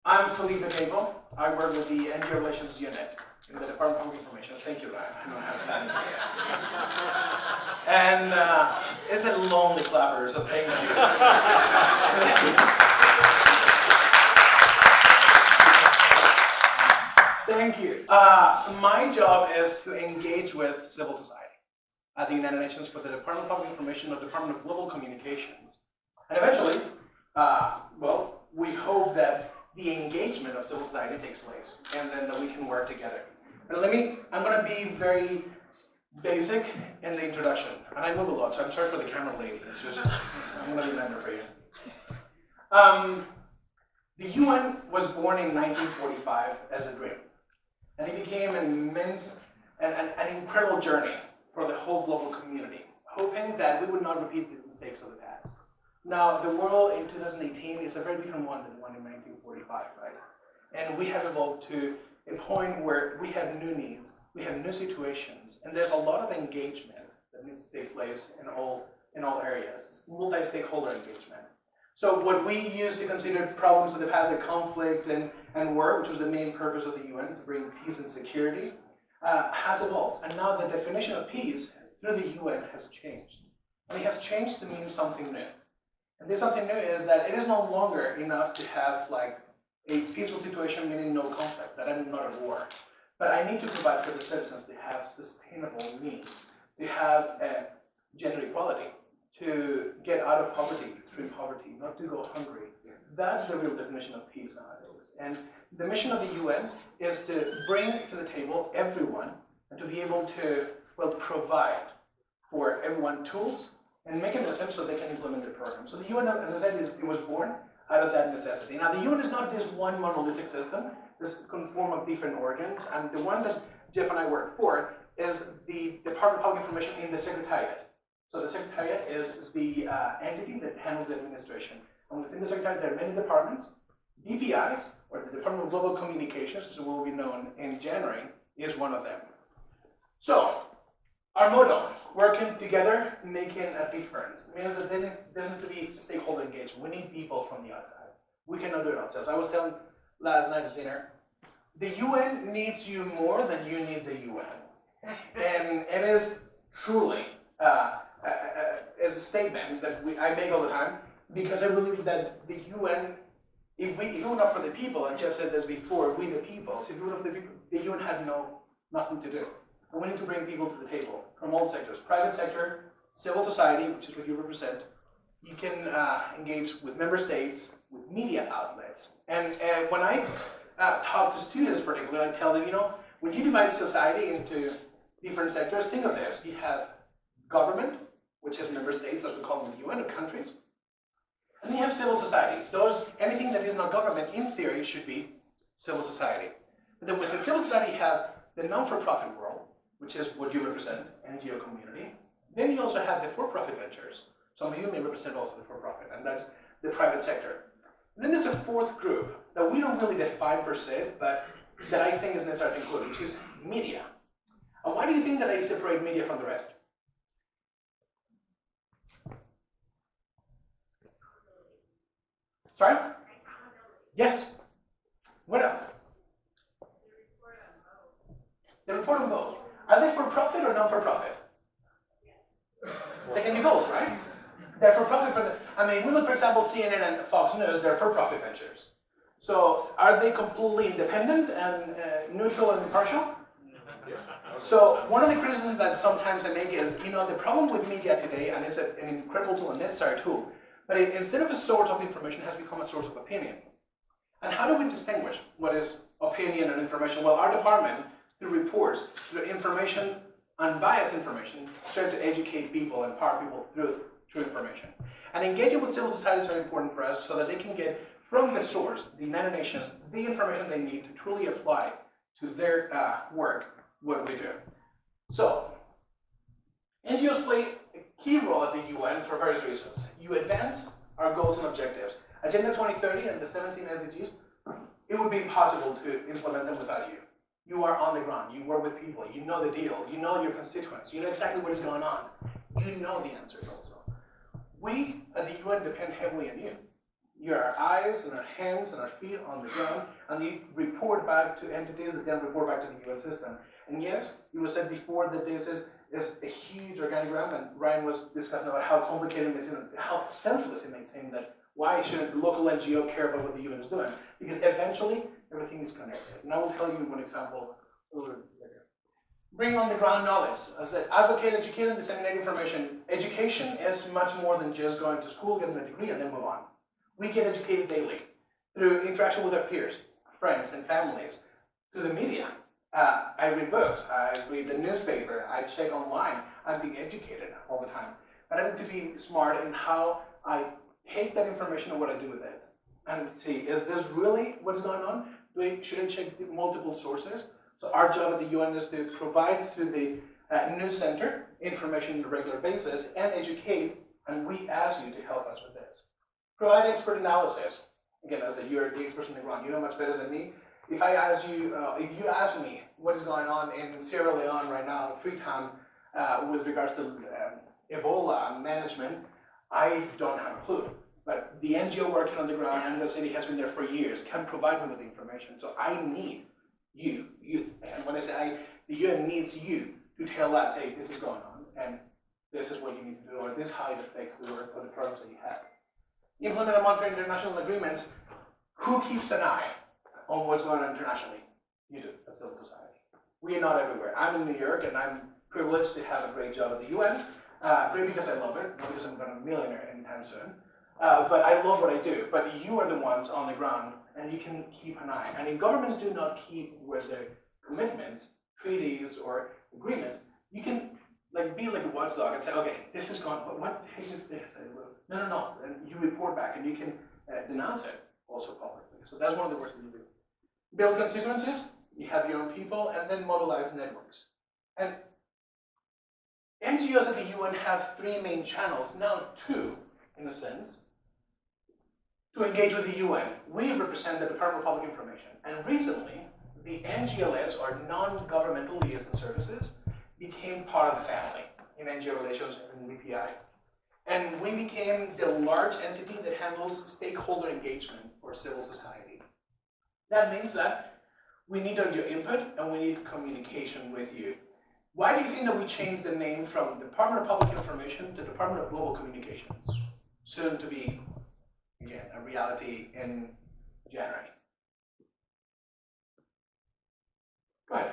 I'm Felipe Queipo. I work with the NGO Relations Unit in the Department of Public Information. Thank you, Ryan. I don't have that. And it's a lonely clapper, so thank you. Thank you. My job is to engage with civil society at the United Nations for the Department of Public Information or Department of Global Communications. And eventually, well, we hope that the engagement of civil society takes place and then that we can work together. But I'm going to be very basic in the introduction. And I move a lot, so I'm sorry for the camera lady. It's just, I'm going to be a member for you. The UN was born in 1945 as a dream. And it became an immense and an incredible journey for the whole global community, hoping that we would not repeat the mistakes of the past. Now, the world in 2018 is a very different one than the one in 1945, right? And we have evolved to a point where we have new needs, we have new situations, and there's a lot of engagement that needs to take place in all areas, multi-stakeholder engagement. So what we used to consider problems of the past, like conflict and war, which was the main purpose of the UN, to bring peace and security, has evolved. And now the definition of peace through the UN has changed. And it has changed to mean something new. And this something new is that it is no longer enough to have like a peaceful situation, meaning no conflict, that I'm not at war. But I need to provide for the citizens to have sustainable needs, to have gender equality, to get out of poverty, extreme poverty, not to go hungry. That's the real definition of peace nowadays. And the mission of the UN is to bring to the table everyone and to be able to, well, provide for everyone tools and mechanisms so they can implement the program. So the UN, as I said, it was born out of that necessity. Now, the UN is not this one monolithic system. This can form of different organs, and the one that Jeff and I work for is the Department of Public Information in the Secretariat. So the Secretariat is the entity that handles the administration. And within the Secretariat, there are many departments. DPI, or the Department of Global Communications, which will be known in January, is one of them. So, our motto, working together, making a difference, means that there needs to be stakeholder engagement. We need people from the outside. We cannot do it ourselves. I was telling last night at dinner, the UN needs you more than you need the UN. And it is truly is a statement that I make all the time, because I believe that the UN, if it were not for the people, and Jeff said this before, we the people, so if it were not for the people, the UN had nothing to do. We need to bring people to the table from all sectors, private sector, civil society, which is what you represent. You can engage with member states, with media outlets. And when I talk to students particularly, I tell them, when you divide society into different sectors, think of this. You have government, which is member states, as we call them in the UN, or countries. And then you have civil society. Anything that is not government, in theory, should be civil society. But then within civil society, you have the non-for-profit world, which is what you represent, NGO community. Then you also have the for-profit ventures. Some of you may represent also the for-profit, and that's the private sector. And then there's a fourth group that we don't really define per se, but that I think is necessary to include, which is media. And why do you think that I separate media from the rest? Sorry? Yes. What else? They report on both. Are they for profit or non-for-profit? They can be both, right? They're for profit we look, for example, CNN and Fox News, they're for-profit ventures. So are they completely independent and neutral and impartial? So one of the criticisms that sometimes I make is, the problem with media today, and it's an incredible tool, a necessary tool, but instead of a source of information, it has become a source of opinion. And how do we distinguish what is opinion and information? Well, our department, through reports, through information, unbiased information, strive to educate people and empower people through information. And engaging with civil society is very important for us so that they can get from the source, the United Nations, the information they need to truly apply to their work, what we do. So, NGOs play a key role at the UN for various reasons. You advance our goals and objectives. Agenda 2030 and the 17 SDGs, it would be impossible to implement them without you. You are on the ground, you work with people, you know the deal, you know your constituents, you know exactly what is going on. You know the answers also. We at the UN depend heavily on you. You're our eyes and our hands and our feet on the ground, and you report back to entities that then report back to the UN system. And yes, it was said before that this is a huge organigram, and Ryan was discussing about how complicated it is and how senseless it may seem that why shouldn't the local NGO care about what the UN is doing? Because eventually, everything is connected. And I will tell you one example a little bit later. Bring on the ground knowledge. As I said, advocate, educate, and disseminate information. Education is much more than just going to school, getting a degree, and then move on. We get educated daily through interaction with our peers, friends, and families, through the media. I read books, I read the newspaper, I check online. I'm being educated all the time. But I need to be smart in how I take that information and what I do with it. And see, is this really what's going on? Should I check multiple sources? So our job at the UN is to provide through the news center information on a regular basis and educate, and we ask you to help us with this. Provide expert analysis. Again, as I said, you're the expert on the ground. You know much better than me. If I ask you, if you ask me what is going on in Sierra Leone right now, Freetown, with regards to Ebola management, I don't have a clue. But the NGO working on the ground and the city has been there for years can provide me with the information. So I need you. And when I say the UN needs you to tell us, hey, this is going on, and this is what you need to do, or this is how it affects the work or the programs that you have. Implement and monitor international agreements. Who keeps an eye on what's going on internationally? You do, as civil society. We are not everywhere. I'm in New York, and I'm privileged to have a great job at the UN. Great because I love it, not because I'm going to be a millionaire anytime soon. But I love what I do. But you are the ones on the ground, and you can keep an eye. And if governments do not keep with their commitments, treaties, or agreements, you can be like a watchdog and say, okay, this is gone, but what the heck is this? No. And you report back, and you can denounce it also publicly. So that's one of the works that you do. Build constituencies, you have your own people, and then mobilize networks. And NGOs at the UN have three main channels, now two, in a sense, to engage with the UN. We represent the Department of Public Information, and recently, the NGLS, or non-governmental liaison services, became part of the family in NGO relations and DPI. And we became the large entity that handles stakeholder engagement for civil society. That means that we need your input and we need communication with you. Why do you think that we changed the name from Department of Public Information to Department of Global Communications? Soon to be, again, a reality in January. Go ahead.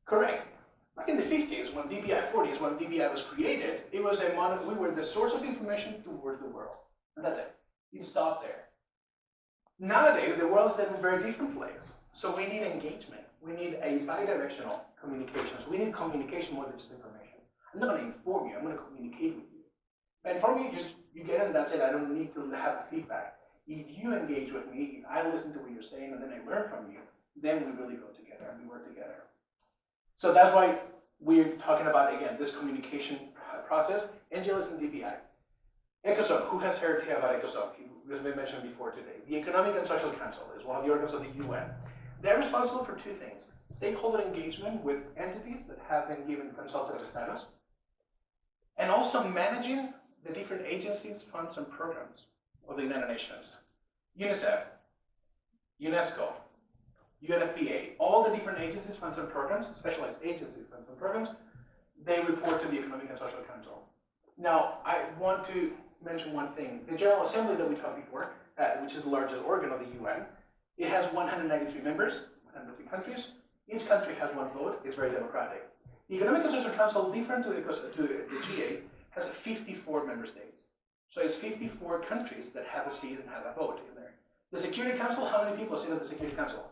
Correct. Back in the 50s, when DPI 40s, when DPI was created, it was we were the source of information towards the world. And that's it. You stop there. Nowadays, the world is in a very different place. So we need engagement. We need a bidirectional communications. We need communication more than just information. I'm not going to inform you. I'm going to communicate with you. By informing you, you get it and that's it. I don't need to have feedback. If you engage with me, if I listen to what you're saying and then I learn from you, then we really go together and we work together. So that's why we're talking about, again, this communication process, NGOs and DPI. ECOSOC, who has heard about ECOSOC? It was mentioned before today. The Economic and Social Council is one of the organs of the UN. They're responsible for two things: stakeholder engagement with entities that have been given consultative status, and also managing the different agencies, funds, and programs of the United Nations. UNICEF, UNESCO, UNFPA, all the different agencies, funds, and programs, specialized agencies, funds, and programs, they report to the Economic and Social Council. Now, I want to mention one thing. The General Assembly that we talked before, which is the largest organ of the UN, it has 193 members, 103 countries. Each country has one vote. It's very democratic. The Economic and Social Council, different to the GA, has 54 member states. So it's 54 countries that have a seat and have a vote in there. The Security Council, how many people sit at the Security Council?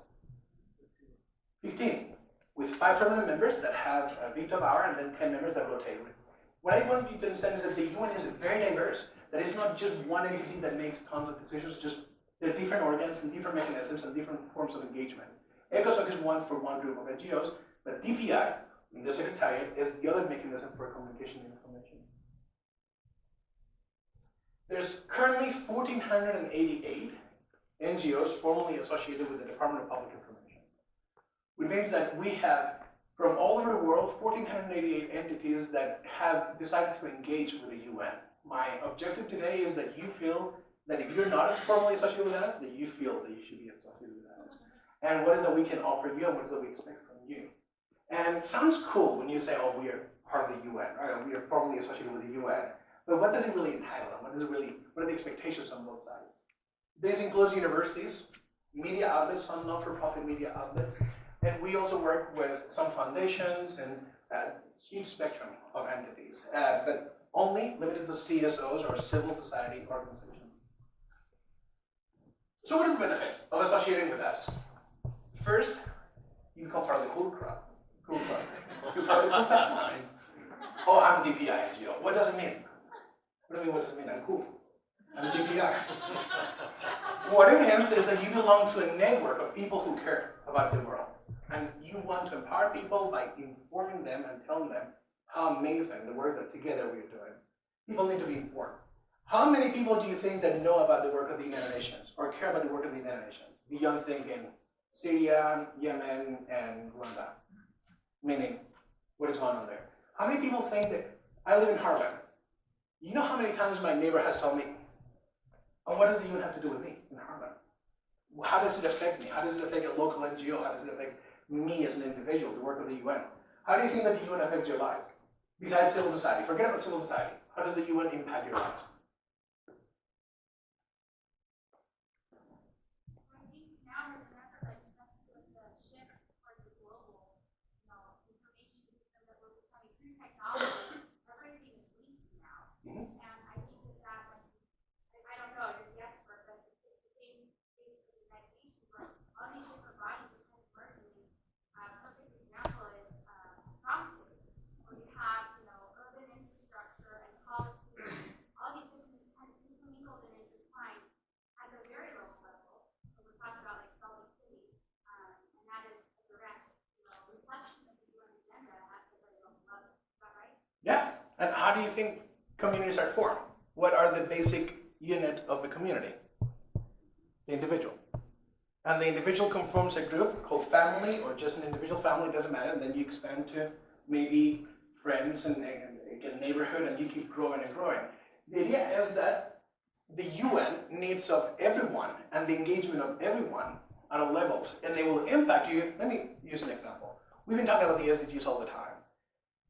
15, with 5 permanent members that have a veto power and then 10 members that rotate. What I want you to understand is that the UN is very diverse. That it's not just one entity that makes tons of decisions, just there are different organs and different mechanisms and different forms of engagement. ECOSOC is one for one group of NGOs, but DPI, in the Secretariat, is the other mechanism for communication and information. There's currently 1,488 NGOs formally associated with the Department of Public Information, which means that we have, from all over the world, 1,488 entities that have decided to engage with the UN. My objective today is that you feel that if you're not as formally associated with us, that you feel that you should be associated with us. And what is that we can offer you, and what is that we expect from you? And it sounds cool when you say, oh, we are part of the UN, right? We are formally associated with the UN. But what does it really entitle them? What are the expectations on both sides? This includes universities, media outlets, some not-for-profit media outlets, and we also work with some foundations and a huge spectrum of entities, but only limited to CSOs or civil society organizations. So what are the benefits of associating with us? First, you become part of the cool crowd. You're part of the cool crowd. Oh, I'm DPI NGO. What does it mean? What does it mean? I'm cool. I'm DPI. What it means is that you belong to a network of people who care about the world. And you want to empower people by informing them and telling them how amazing the work that together we're doing. People need to be informed. How many people do you think that know about the work of the United Nations or care about the work of the United Nations? Beyond thinking Syria, Yemen, and Rwanda. Meaning, what is going on there? How many people think that I live in Harlem? You know how many times my neighbor has told me, and what does the UN have to do with me in Harlem? How does it affect me? How does it affect a local NGO? How does it affect me as an individual, the work of the UN? How do you think that the UN affects your lives? Besides civil society, forget about civil society. How does the UN impact your lives? I think now there's an effort like with the shift towards the global, information system that we're becoming through technology. Everything is leaking now, and I think that I don't know, you're the expert, but it's the same basically the United Nations where all these different bodies are kind of merging. A perfect example is proxy, where you have urban infrastructure and policy, all these different kind of intermingled and intertwined at a very local level. So we're talking about like Salt Lake City, and that is a direct reflection of the UN agenda at the very local level. Is that right? Yeah. And how do you think communities are formed? What are the basic unit of the community? The individual. And the individual conforms a group called family, or just an individual family, it doesn't matter, and then you expand to maybe friends and a neighborhood, and you keep growing and growing. The idea is that the UN needs of everyone and the engagement of everyone at all levels, and they will impact you. Let me use an example. We've been talking about the SDGs all the time.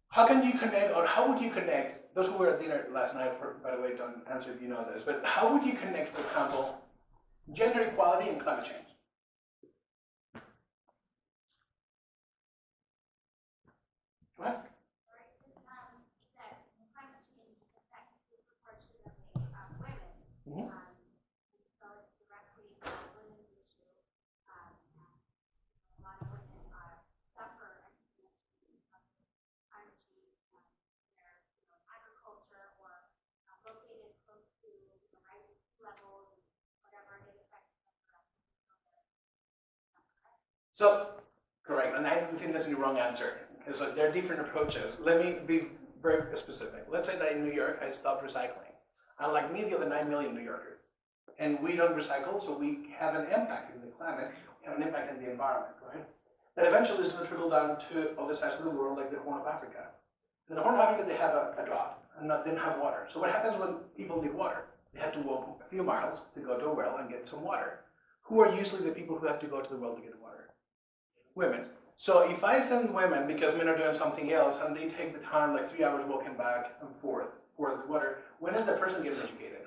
How can you connect, or how would you connect, those who were at dinner last night, by the way, don't answer if you know this, but how would you connect, for example, gender equality and climate change? What? That climate change affects disproportionately women. So it's directly a women's issue. And a lot of women suffer exponentially from climate change in their agriculture or located close to rising sea levels and whatever, it affects them directly. So, correct, and I think that's the wrong answer. So there are different approaches. Let me be very specific. Let's say that in New York, I stopped recycling. And like me, the other 9 million New Yorkers. And we don't recycle, so we have an impact in the climate, we have an impact in the environment, right? That eventually is going to trickle down to other sides of the world, like the Horn of Africa. In the Horn of Africa, they have a drought, and they don't have water. So what happens when people need water? They have to walk a few miles to go to a well and get some water. Who are usually the people who have to go to the well to get water? Women. So if I send women, because men are doing something else, and they take the time, like 3 hours walking back and forth for the water, when is that person getting educated?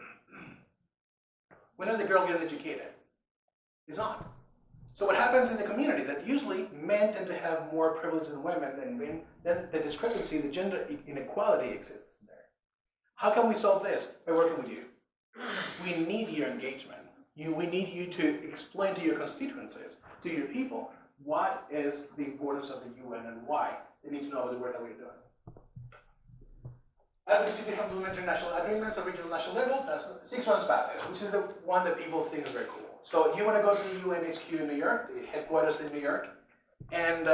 When is the girl getting educated? It's not. So what happens in the community, that usually men tend to have more privilege than women, then the discrepancy, the gender inequality exists there. How can we solve this? By working with you. We need your engagement. We need you to explain to your constituencies, to your people, what is the importance of the UN and why they need to know the work that we're doing. Advocacy to implement international agreements at regional national level, that's 6 rounds passes, which is the one that people think is very cool. So you want to go to the UN HQ in New York, the headquarters in New York, and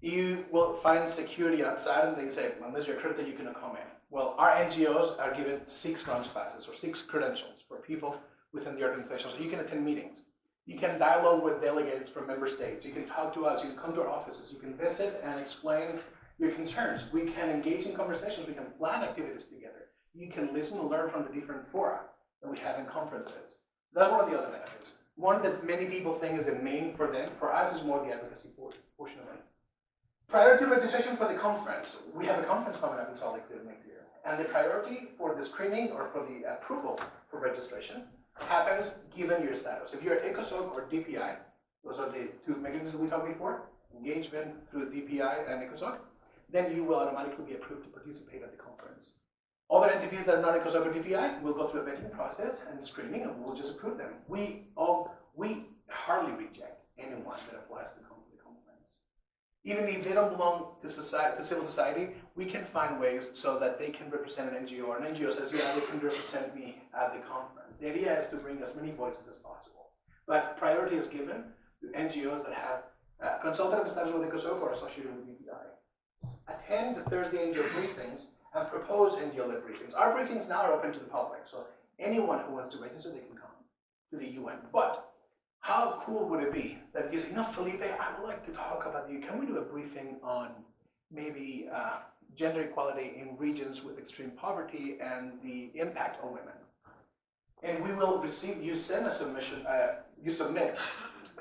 you will find security outside, and they say, unless you're accredited, you cannot come in. Well, our NGOs are given 6 rounds passes, or 6 credentials for people within the organization, so you can attend meetings. You can dialogue with delegates from member states. You can talk to us. You can come to our offices. You can visit and explain your concerns. We can engage in conversations. We can plan activities together. You can listen and learn from the different fora that we have in conferences. That's one of the other benefits. One that many people think is the main for them. For us, is more the advocacy portion of it. Priority registration for the conference. We have a conference coming up in Salt Lake City next year. And the priority for the screening or for the approval for registration happens given your status. If you're ECOSOC or DPI, those are the two mechanisms we talked before, engagement through DPI and ECOSOC, then you will automatically be approved to participate at the conference. Other entities that are not ECOSOC or DPI will go through a vetting process and screening, and we'll just approve them. We hardly reject anyone that applies to come to the conference. Even if they don't belong to society, to civil society, we can find ways so that they can represent an NGO, or an NGO says, yeah, they can represent me at the conference. The idea is to bring as many voices as possible. But priority is given to NGOs that have consultative status with ECOSOC or associated with DPI. Attend the Thursday NGO briefings and propose NGO-led briefings. Our briefings now are open to the public, so anyone who wants to register, they can come to the UN. But how cool would it be that you say, no, Felipe, I would like to talk about you. Can we do a briefing on maybe gender equality in regions with extreme poverty and the impact on women? And we will receive, you send a submission, you submit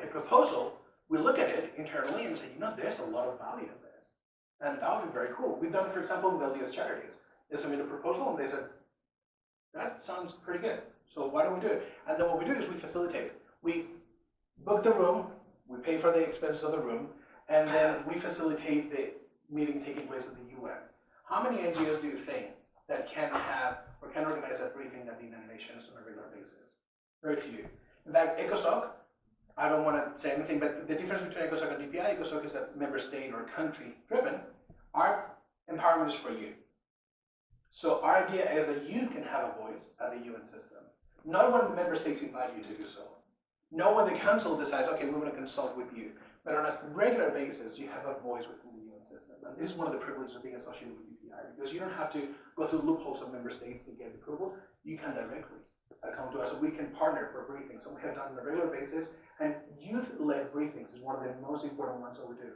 a proposal, we look at it internally and say, you know, there's a lot of value in this. And that would be very cool. We've done it, for example, with LDS Charities. They submitted a proposal and they said, that sounds pretty good. So why don't we do it? And then what we do is we facilitate it. We book the room, we pay for the expenses of the room, and then we facilitate the meeting taking place at the UN. How many NGOs do you think that can have or can organize a briefing at the United Nations on a regular basis? Very few. In fact, ECOSOC, I don't want to say anything, but the difference between ECOSOC and DPI, ECOSOC is a member state or country driven. Our empowerment is for you. So our idea is that you can have a voice at the UN system. Not when the member states invite you to do so. Not when the council decides, okay, we want to consult with you. But on a regular basis, you have a voice within the UN system. And this is one of the privileges of being associated with DPI, because you don't have to go through loopholes of member states to get approval. You can directly come to us, so we can partner for briefings. So we have done on a regular basis, and youth-led briefings is one of the most important ones that we do.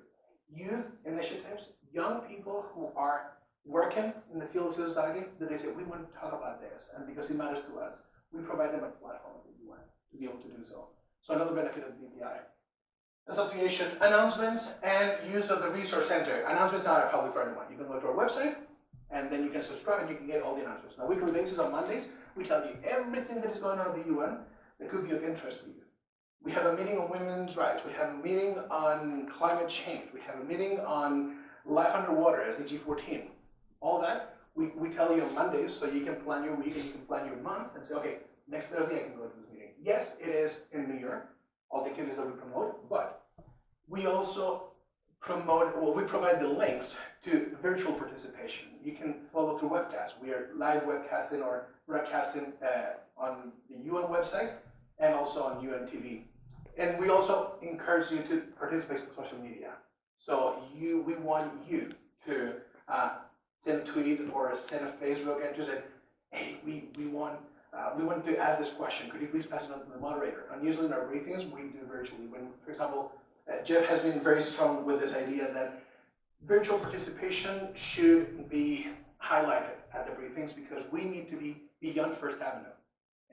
Youth initiatives, young people who are working in the field of society, that they say, we want to talk about this, and because it matters to us, we provide them a platform at the UN to be able to do so. So another benefit of DPI. Association announcements and use of the resource center. Announcements are public for anyone. You can go to our website, and then you can subscribe and you can get all the announcements. On a weekly basis on Mondays, we tell you everything that is going on at the UN that could be of interest to you. We have a meeting on women's rights. We have a meeting on climate change. We have a meeting on life underwater, SDG 14. All that, we tell you on Mondays, so you can plan your week and you can plan your month and say, okay, next Thursday I can go to this meeting. Yes, it is in New York, all the activities that we promote, but we also promote, well, we provide the links to virtual participation. You can follow through webcasts. We are live webcasting or broadcasting on the UN website and also on UN TV. And we also encourage you to participate in social media. So we want you to send a tweet or send a Facebook and just say, hey, we want to ask this question. Could you please pass it on to the moderator? And usually in our briefings, we do virtually. When, for example, Jeff has been very strong with this idea that virtual participation should be highlighted at the briefings because we need to be beyond First Avenue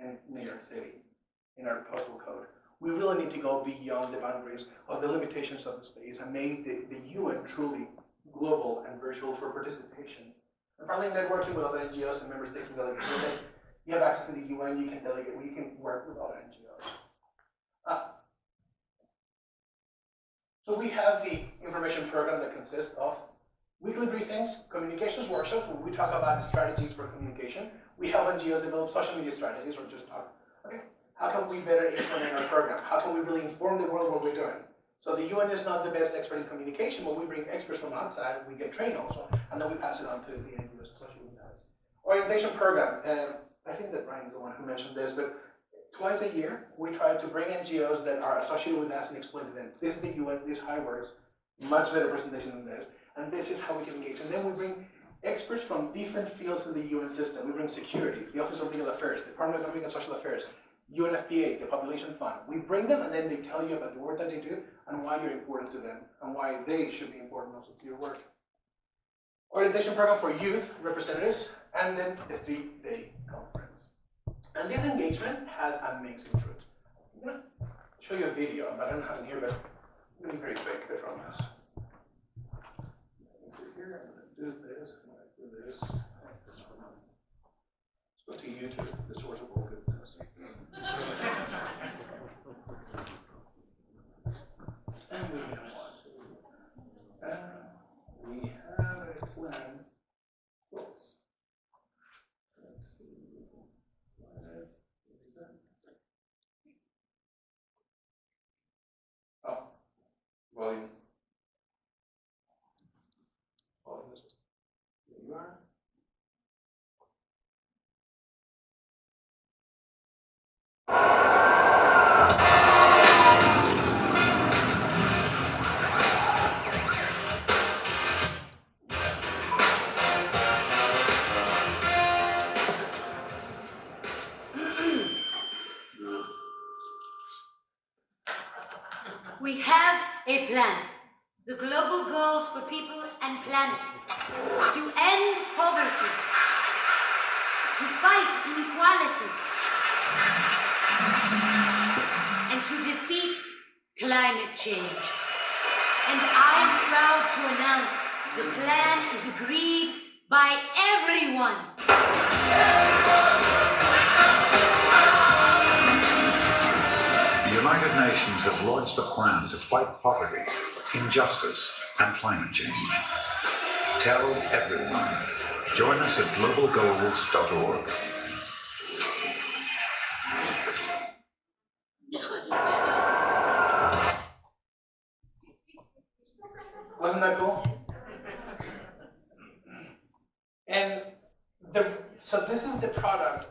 in New York City, in our postal code. We really need to go beyond the boundaries of the limitations of the space and make the UN truly global and virtual for participation. And finally, networking with other NGOs and member states and delegates. You have access to the UN, you can delegate, you can work with other NGOs. So we have the information program that consists of weekly briefings, communications workshops, where we talk about strategies for communication. We help NGOs develop social media strategies or just talk, okay, how can we better implement our program? How can we really inform the world what we're doing? So the UN is not the best expert in communication, but we bring experts from outside, we get trained also, and then we pass it on to the NGOs associated with that. Orientation program, I think that Ryan is the one who mentioned this, but twice a year, we try to bring NGOs that are associated with us and explain to them, this is the UN, this is how it works, much better presentation than this, and this is how we can engage. And then we bring experts from different fields of the UN system. We bring security, the Office of Legal Affairs, the Department of Economic and Social Affairs, UNFPA, the Population Fund. We bring them and then they tell you about the work that they do and why you're important to them and why they should be important also to your work. Orientation program for youth representatives and then a 3-day conference. And this engagement has amazing fruit. I'm going to show you a video, but I don't have it here, but I'm going to be very quick, I promise. Let me see here, I'm going to do this, Let's go to YouTube, the source of all goodness. And we have a plan. Goals. Let's see. Oh, volume. There you are. We have a plan. The global goals for people and planet. To end poverty. To fight inequalities. And to defeat climate change. And I am proud to announce the plan is agreed by everyone. The United Nations has launched a plan to fight poverty, injustice, and climate change. Tell everyone. Join us at globalgoals.org. Wasn't that cool? And so this is the product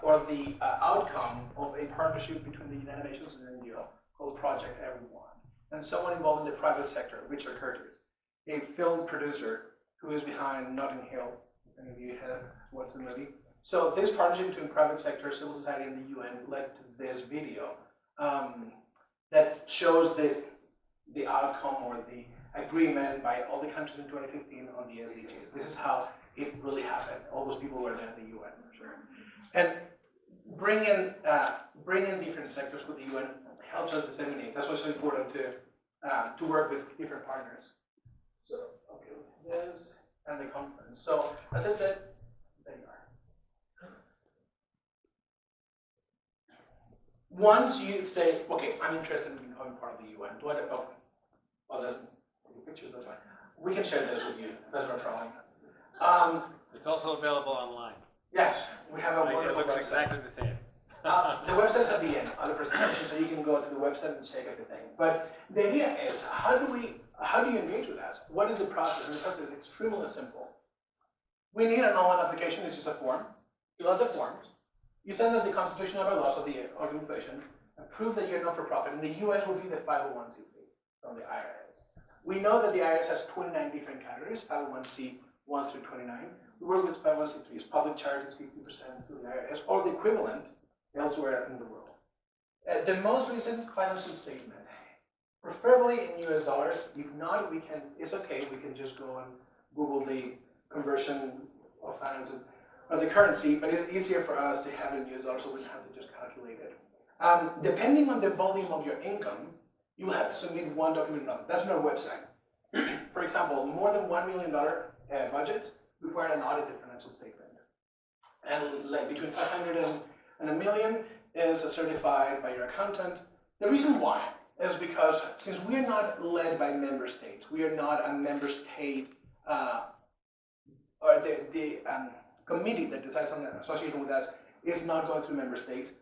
or the outcome of a partnership between the United Nations and an NGO called Project Everyone. And someone involved in the private sector, Richard Curtis, a film producer who is behind Notting Hill, if any of you have watched the movie. So this partnership between private sector, civil society, and the UN led to this video that shows the outcome or the agreement by all the countries in 2015 on the SDGs. This is how it really happened. All those people were there at the UN, for sure. And bring in different sectors with the UN helps us disseminate. That's why it's so important to work with different partners. So, okay, this and the conference. So, as I said, there you are. Once you say, okay, I'm interested in becoming part of the UN, there's pictures, that's fine. We can share this with you, that's no problem. It's also available online. Yes, we have a wonderful It looks website. exactly the same. The website's at the end of the presentation, so you can go to the website and check everything. But the idea is, how do you engage with us? What is the process? And the process is extremely simple. We need an online application. This is a form. Fill out the form. You send us the constitution of our laws of the organization and prove that you're not for profit. In the US would be the 501c3 from the IRS. We know that the IRS has 29 different categories, 501c 1 through 29. We work with 501c3s, public charities 50% through the IRS, or the equivalent elsewhere in the world. The most recent financial statement, preferably in US dollars. If not, it's okay, we can just go and Google the conversion of finances or the currency, but it's easier for us to have it in US dollars so we don't have to just calculate it. Depending on the volume of your income, you will have to submit one document or another. That's on our website. For example, more than $1 million budgets require an audited financial statement. And like between 500 and a million is certified by your accountant. The reason why is because since we are not led by member states, we are not a member state or the committee that decides on that associated with us is not going through member states,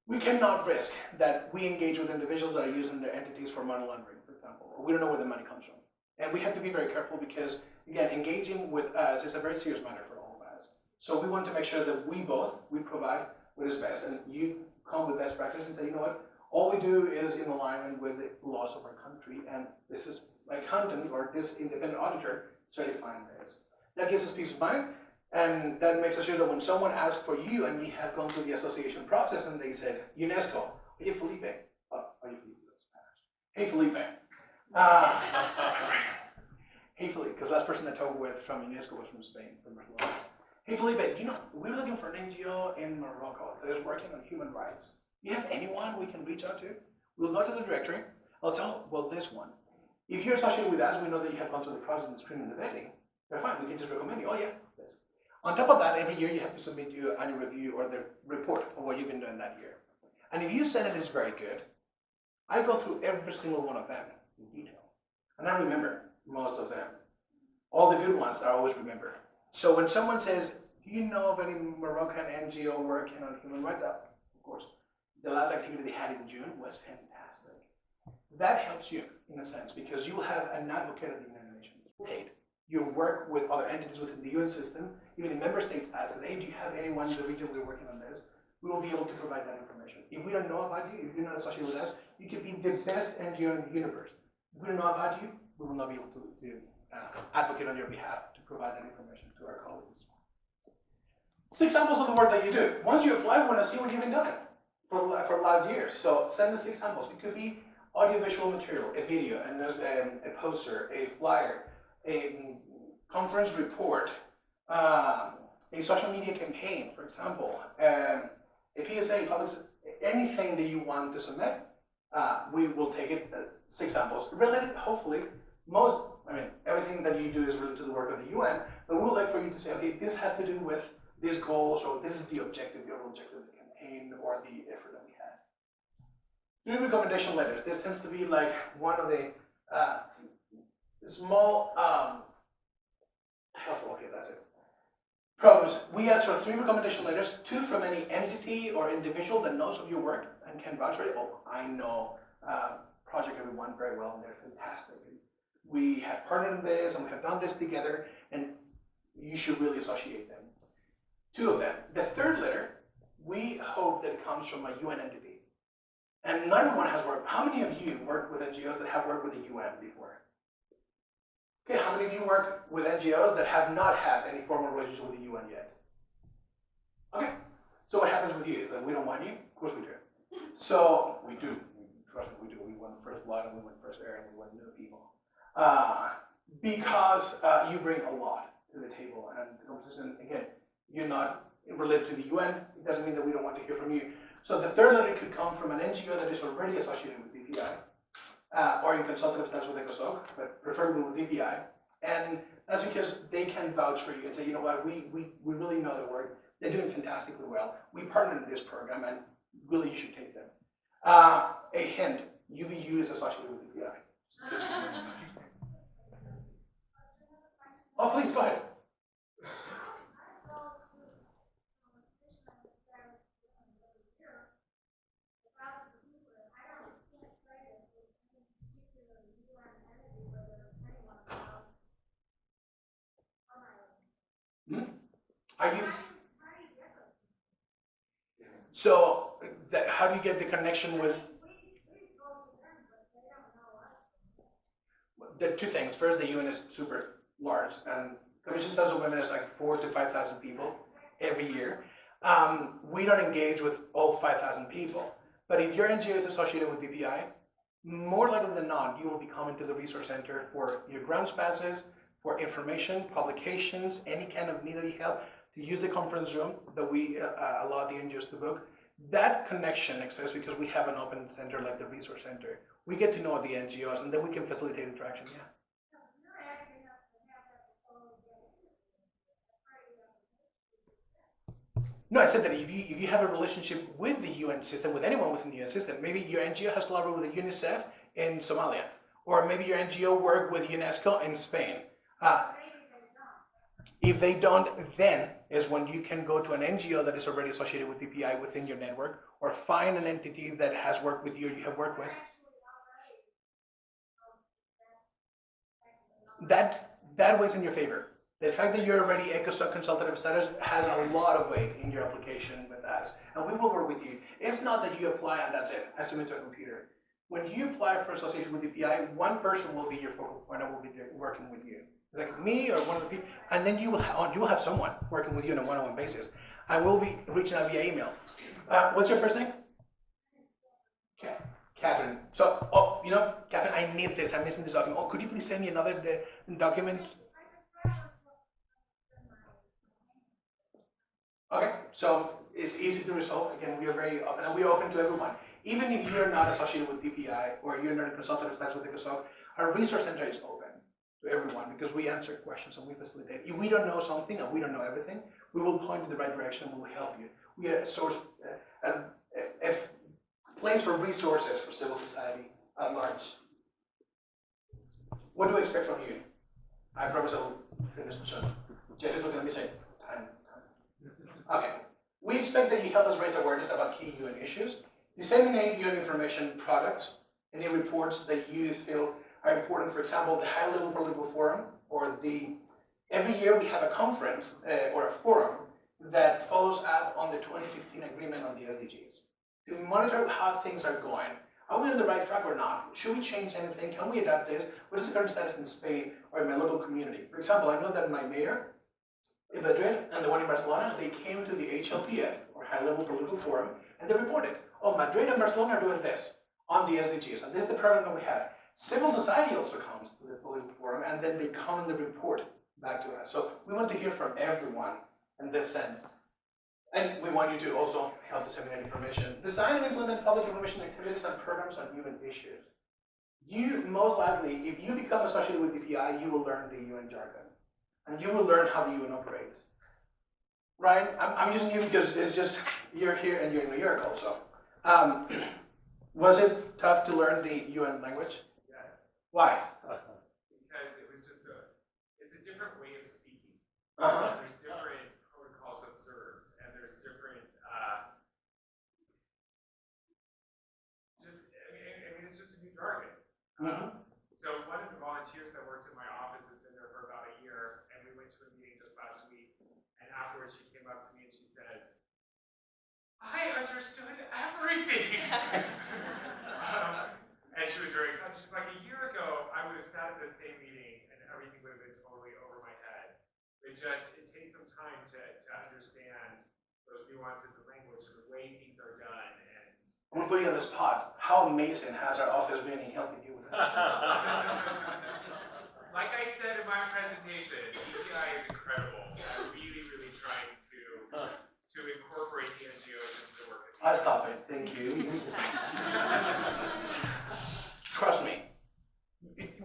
we cannot risk that we engage with individuals that are using their entities for money laundering, for example. We don't know where the money comes from. And we have to be very careful because, again, engaging with us is a very serious matter for all of us. So we want to make sure that we provide what is best. And you come with best practice and say, you know what, all we do is in alignment with the laws of our country. And this is my accountant or this independent auditor certifying this. That gives us peace of mind. And that makes us sure that when someone asks for you, and we have gone through the association process, and they said, UNESCO, are you Felipe? Oh, are you Felipe? Hey, Felipe. Hey, Felipe, because last person I talked with from UNESCO was from Spain, from Barcelona. Hey Felipe, you know, we're looking for an NGO in Morocco that is working on human rights. Do you have anyone we can reach out to? We'll go to the directory. I'll tell, well, this one. If you're associated with us, we know that you have gone through the process and screening and the vetting. They're fine, we can just recommend you. Oh yeah, yes. On top of that, every year you have to submit your annual review or the report of what you've been doing that year. And if you said it is very good, I go through every single one of them in detail. And I remember most of them. All the good ones I always remember. So when someone says, do you know of any Moroccan NGO working on human rights? Of course. The last activity they had in June was fantastic. That helps you, in a sense, because you will have an advocate at the United Nations. You work with other entities within the UN system, even in member states ask us, hey, do you have anyone in the region we're working on this? We will be able to provide that information. If we don't know about you, if you're not associated with us, you could be the best NGO in the universe. If we don't know about you, we will not be able to advocate on your behalf to provide that information to our colleagues. 6 examples of the work that you do. Once you apply, we want to see what you've been doing for last year. So send us 6 examples. It could be audiovisual material, a video, a poster, a flyer, a conference report, a social media campaign, for example, a PSA, anything that you want to submit, we will take it as 6 examples. Related, hopefully, everything that you do is related to the work of the UN, but we would like for you to say, okay, this has to do with these goals, or this is the objective, the overall objective of the campaign, or the effort that we had. 3 recommendation letters. This tends to be like one of the small, okay, that's it. Problems. We ask for 3 recommendation letters, 2 from any entity or individual that knows of your work and can vouch for it. Oh, I know Project Everyone very well, and they're fantastic. We have partnered in this, and we have done this together, and you should really associate them. 2 of them. The 3rd letter, we hope that it comes from a UN entity. And not everyone has worked. How many of you worked with NGOs that have worked with the UN before? Okay, how many of you work with NGOs that have not had any formal relationship with the UN yet? Okay, so what happens with you? That we don't want you? Of course we do. So, we do. Trust me, we do. We won first blood, and we won first air, and we won new people. Because you bring a lot to the table, and the conversation, again, you're not related to the UN, it doesn't mean that we don't want to hear from you. So the 3rd letter could come from an NGO that is already associated with DPI, or in consultative status with ECOSOC, but preferably with DPI. And that's because they can vouch for you and say, you know what, we really know their work, they're doing fantastically well. We partnered in this program, and really you should take them. A hint, UVU is associated with DPI. Oh, please, go ahead. Are you? So, how do you get the connection with? There are 2 things. First, the UN is super large, and Commission Status of Women is like 4,000 to 5,000 people every year. We don't engage with all 5,000 people, but if your NGO is associated with DPI, more likely than not, you will be coming to the resource center for your grounds passes, for information, publications, any kind of needed help, to use the conference room that we allow the NGOs to book. That connection exists because we have an open center like the resource center. We get to know the NGOs, and then we can facilitate interaction, yeah. No, I said that if you have a relationship with the UN system, with anyone within the UN system, maybe your NGO has collaborated with UNICEF in Somalia, or maybe your NGO worked with UNESCO in Spain. If they don't, then is when you can go to an NGO that is already associated with DPI within your network, or find an entity that has worked with you or you have worked with. That weighs in your favor. The fact that you're already ECOSOC consultative status has a lot of weight in your application with us, and we will work with you. It's not that you apply and that's it, I submit to a computer. When you apply for association with DPI, one person will be your focal point and will be working with you. Like me or one of the people, and then you will have someone working with you on a one-on-one basis. I will be reaching out via email. What's your first name? Catherine. So, Catherine, I need this. I'm missing this document. Oh, could you please send me another document? Okay, so it's easy to resolve. Again, we are very open, and we are open to everyone. Even if you're not associated with DPI or you're not a consultant status with ECOSOC, our resource center is open to everyone because we answer questions and we facilitate. If we don't know something and we don't know everything, we will point in the right direction. We will help you. We are a source, a place for resources for civil society at large. What do we expect from you? I promise I'll finish soon. Jeff is looking at me saying, time. Okay. We expect that you help us raise awareness about key UN issues, disseminate UN information products, any reports that you feel are important. For example, the high-level political forum, or every year we have a conference or a forum that follows up on the 2015 agreement on the SDGs to monitor how things are going. Are we on the right track or not? Should we change anything? Can we adapt this? What is the current status in Spain or in my local community? For example, I know that my mayor in Madrid and the one in Barcelona, they came to the HLPF, or High Level Political Forum, and they reported, oh, Madrid and Barcelona are doing this on the SDGs, and this is the program that we have. Civil society also comes to the political forum, and then they come and they report back to us. So we want to hear from everyone in this sense. And we want you to also help disseminate information. Design and implement public information activities and programs on human issues. You, most likely, if you become associated with DPI, you will learn the UN jargon. And you will learn how the UN operates. Right? I'm using you because it's just, you're here and you're in New York also. Was it tough to learn the UN language? Yes. Why? Because it was just it's a different way of speaking. Uh-huh. There's different protocols observed, and there's different, it's just a new jargon. Mm-hmm. So one of the volunteers that works in my office has been there for about a year, and we went to a meeting just last week, and afterwards she came up to me and she says, I understood everything. And she was very excited. She's like, a year ago, I would have sat at the same meeting and everything would have been totally over my head. It takes some time to understand those nuances of language and the way things are done. And I'm going to put you on the spot. How amazing has our office been in helping you with that? Like I said in my presentation, DPI is incredible. I'm really, really trying to incorporate the NGOs into the work. I'll stop it. Thank you. Trust me.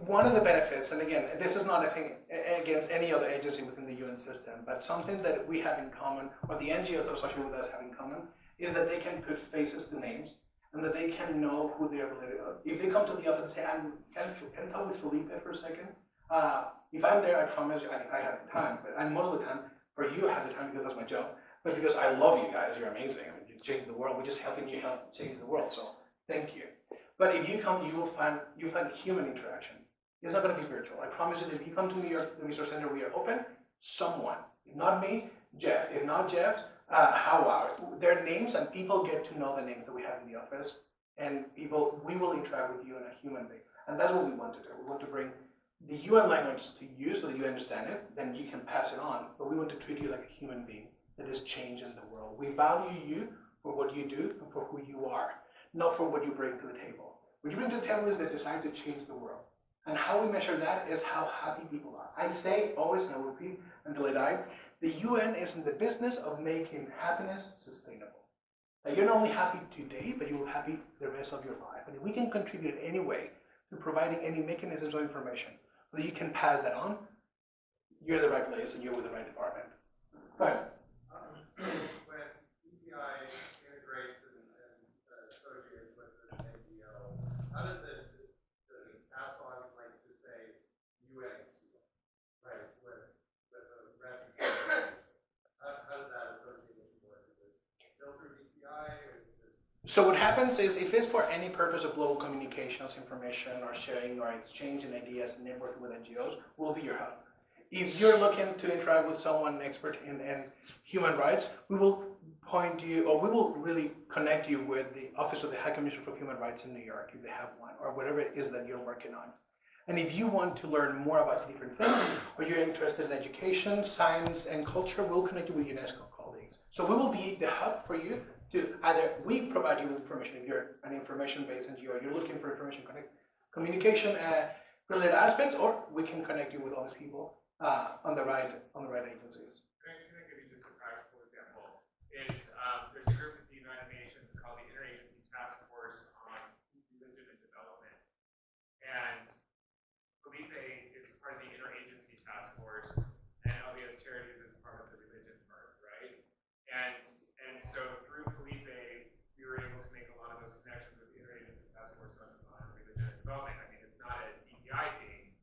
One of the benefits, and again, this is not a thing against any other agency within the UN system, but something that we have in common, or the NGOs that are associated with us have in common, is that they can put faces to names, and that they can know who they are related to. If they come to the office and say, can I talk with Felipe for a second? If I'm there, I promise you, I have the time, but most of the time, for you, I have the time because that's my job, but because I love you guys, you're amazing. I mean, you change the world. We're just helping you help change the world, so thank you. But if you come, you will find human interaction. It's not going to be virtual. I promise you that if you come to New York, the Resource Center, we are open. Someone, if not me, Jeff. If not Jeff, Howard. Their names, and people get to know the names that we have in the office. And we will interact with you in a human way. And that's what we want to do. We want to bring the UN language to you so that you understand it, then you can pass it on. But we want to treat you like a human being that is changing the world. We value you for what you do and for who you are, not for what you bring to the table. What you bring to the table is the desire to change the world. And how we measure that is how happy people are. I say always, and I will repeat until I die, the UN is in the business of making happiness sustainable. That you're not only happy today, but you will be happy the rest of your life. And if we can contribute in any way to providing any mechanisms of information so that you can pass that on, you're in the right place and you're with the right department. Go ahead. When DPI integrates and associates with an NGO, how does the pass on, like, to say UN, right, with a refugee? How does that association work? Is it built through DPI? So what happens is, if it's for any purpose of global communications, information, or sharing, or exchanging ideas and networking with NGOs, we'll be your hub. If you're looking to interact with someone expert in human rights, we will point you, or we will really connect you with the Office of the High Commissioner for Human Rights in New York, if they have one, or whatever it is that you're working on. And if you want to learn more about different things, or you're interested in education, science, and culture, we'll connect you with UNESCO colleagues. So we will be the hub for you to either we provide you with information if you're an information-based NGO, you're looking for information communication related aspects, or we can connect you with all these people on the right agencies. Can I give you just a practical example? And so through Felipe, we were able to make a lot of those connections with the Interagency Task Force on Religion and Development. I mean, it's not a DPI thing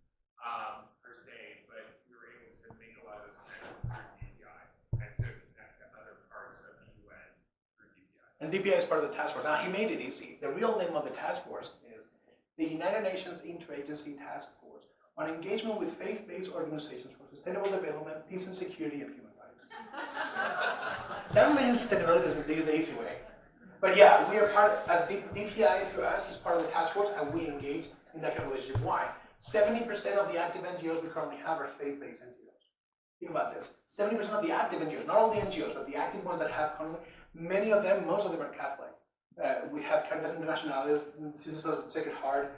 per se, but we were able to make a lot of those connections through DPI and to connect to other parts of the UN through DPI. And DPI is part of the task force. Now, he made it easy. The real name of the task force is the United Nations Interagency Task Force on Engagement with Faith-Based Organizations for Sustainable Development, Peace and Security, and Human Rights. That really is sustainability is the easy way. But yeah, we are part, as DPI through us is part of the task force, and we engage in that kind of relationship. Why? 70% of the active NGOs we currently have are faith-based NGOs. Think about this. 70% of the active NGOs, not all the NGOs, but the active ones that have currently, many of them, most of them are Catholic. We have Caritas Internationales, Sisters of the Sacred Heart,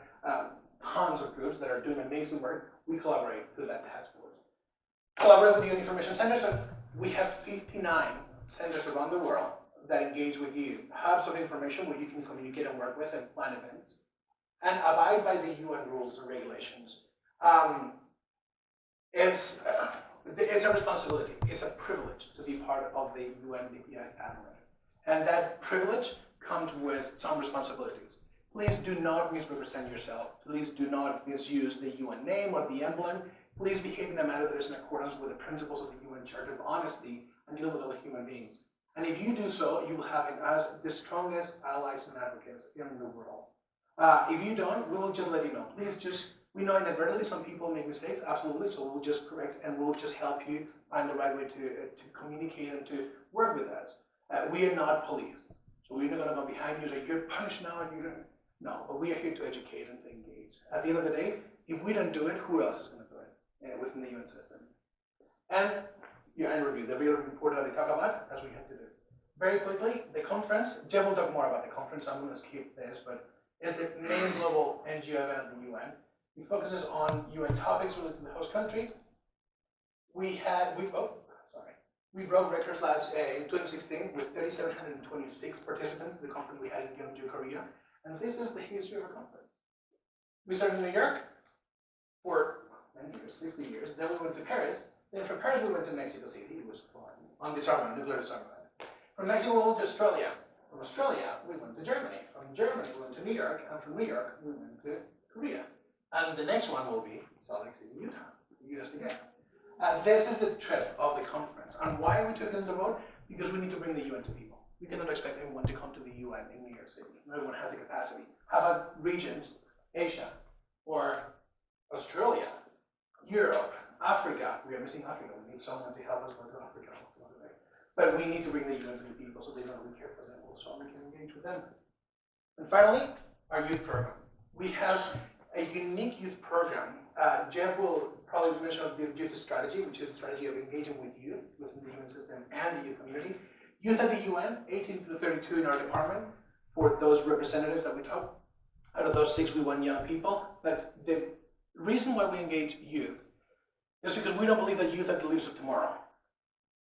tons of groups that are doing amazing work. We collaborate through that task force. Collaborate with UN Information Centers. So we have 59 centers around the world that engage with you. Hubs of information where you can communicate and work with and plan events. And abide by the UN rules and regulations. It's a responsibility. It's a privilege to be part of the UN DPI family. And that privilege comes with some responsibilities. Please do not misrepresent yourself. Please do not misuse the UN name or the emblem. Please behave in a manner that is in accordance with the principles of the UN Charter of Honesty and deal with other human beings. And if you do so, you will have in us the strongest allies and advocates in the world. If you don't, we will just let you know. Please just, we know inadvertently some people make mistakes, absolutely, so we'll just correct and we'll just help you find the right way to communicate and to work with us. We are not police, so we're not going to go behind you and say, you're punished now and you're going to, no, but we are here to educate and to engage. At the end of the day, if we don't do it, who else is going to do it within the UN system? And your end review, the real report that I talk about, as we have to do. Very quickly, the conference, Jeff will talk more about the conference, I'm going to skip this, but it's the main global NGO event of the UN. It focuses on UN topics related to the host country. We broke records in 2016 with 3,726 participants in the conference we had in Gyeongju, Korea. And this is the history of our conference. We started in New York for many years, 60 years. Then we went to Paris. Then from Paris we went to Mexico City. It was fun. On disarmament, nuclear disarmament. From Mexico we went to Australia. From Australia we went to Germany. From Germany we went to New York. And from New York we went to Korea. And the next one will be Salt Lake City, Utah, the US again. This is the trip of the conference. And why we took it on the road? Because we need to bring the UN to people. We cannot expect everyone to come to the UN in New York City. Not everyone has the capacity. How about regions, Asia, or Australia, Europe, Africa? We are missing Africa. We need someone to help us go to Africa. But we need to bring the UN to the people so they know we care for them also, and we can engage with them. And finally, our youth program. We have a unique youth program. Jeff will probably mention the youth strategy, which is a strategy of engaging with youth within the UN system and the youth community. Youth at the UN, 18 to 32 in our department, for those representatives that we talk. Out of those 6, we want young people. But the reason why we engage youth is because we don't believe that youth are the leaders of tomorrow.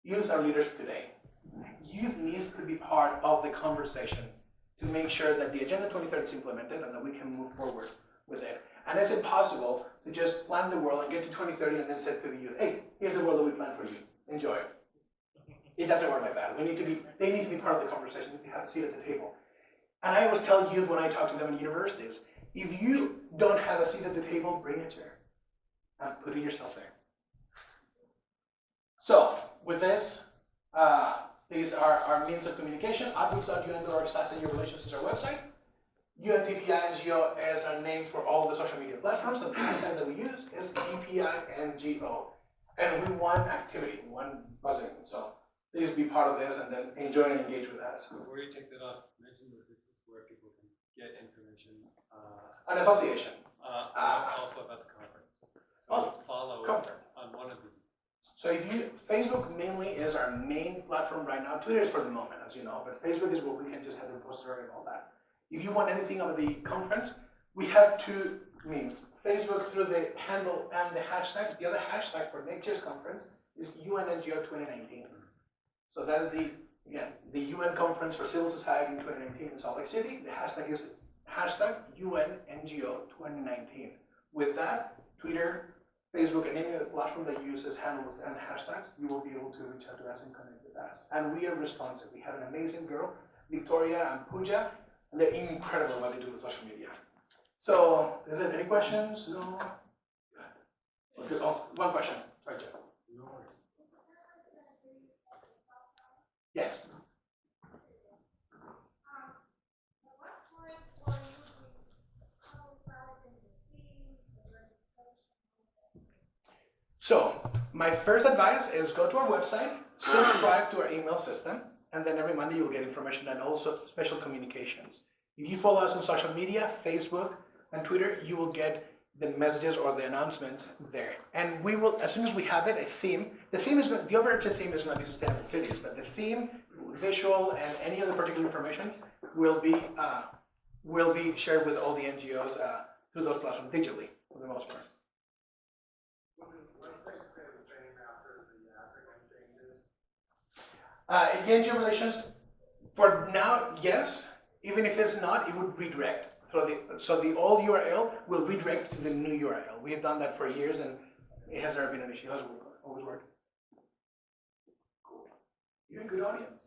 Youth are leaders today. Youth needs to be part of the conversation to make sure that the Agenda 2030 is implemented and that we can move forward with it. And it's impossible to just plan the world and get to 2030 and then say to the youth, hey, here's the world that we planned for you. Enjoy it. It doesn't work like that. They need to be part of the conversation. They have a seat at the table. And I always tell youth when I talk to them in universities, if you don't have a seat at the table, bring a chair and put yourself there. So, with this, these are our means of communication. outreach.un.org/relations is our website. UNDPI NGO is our name for all the social media platforms. The hashtag that we use is DPI NGO. And we want activity, we want buzzing. So please be part of this and then enjoy and engage with us. Before you take that off, mention that this is where people can get information. An association. Also about the conference. So follow conference. on one of these. So if you, Facebook mainly is our main platform right now. Twitter is for the moment, as you know, but Facebook is where we can just have the poster and all that. If you want anything about the conference, we have 2 means. Facebook through the handle and the hashtag. The other hashtag for next year's conference is UNNGO 2019. So that is the UN Conference for Civil Society in 2019 in Salt Lake City. The hashtag is hashtag UNNGO 2019. With that, Twitter, Facebook, and any other platform that uses handles and hashtags, you will be able to reach out to us and connect with us. And we are responsive. We have an amazing girl, Victoria and Pooja, and they're incredible what they do with social media. So, is there any questions? No? Okay. Oh, one question. Sorry, Jeff. Yes. So, my first advice is go to our website, subscribe to our email system, and then every Monday you'll get information and also special communications. If you follow us on social media, Facebook and Twitter, you will get the messages or the announcements there. And we will, as soon as we have it, a theme, the overarching theme is going to be sustainable cities, but the theme, visual, and any other particular information will be shared with all the NGOs through those platforms digitally, for the most part. NGO relations, for now, yes. Even if it's not, it would redirect. So the old URL will redirect to the new URL. We have done that for years, and it has never been an issue. It has always worked. Cool. You're a good audience.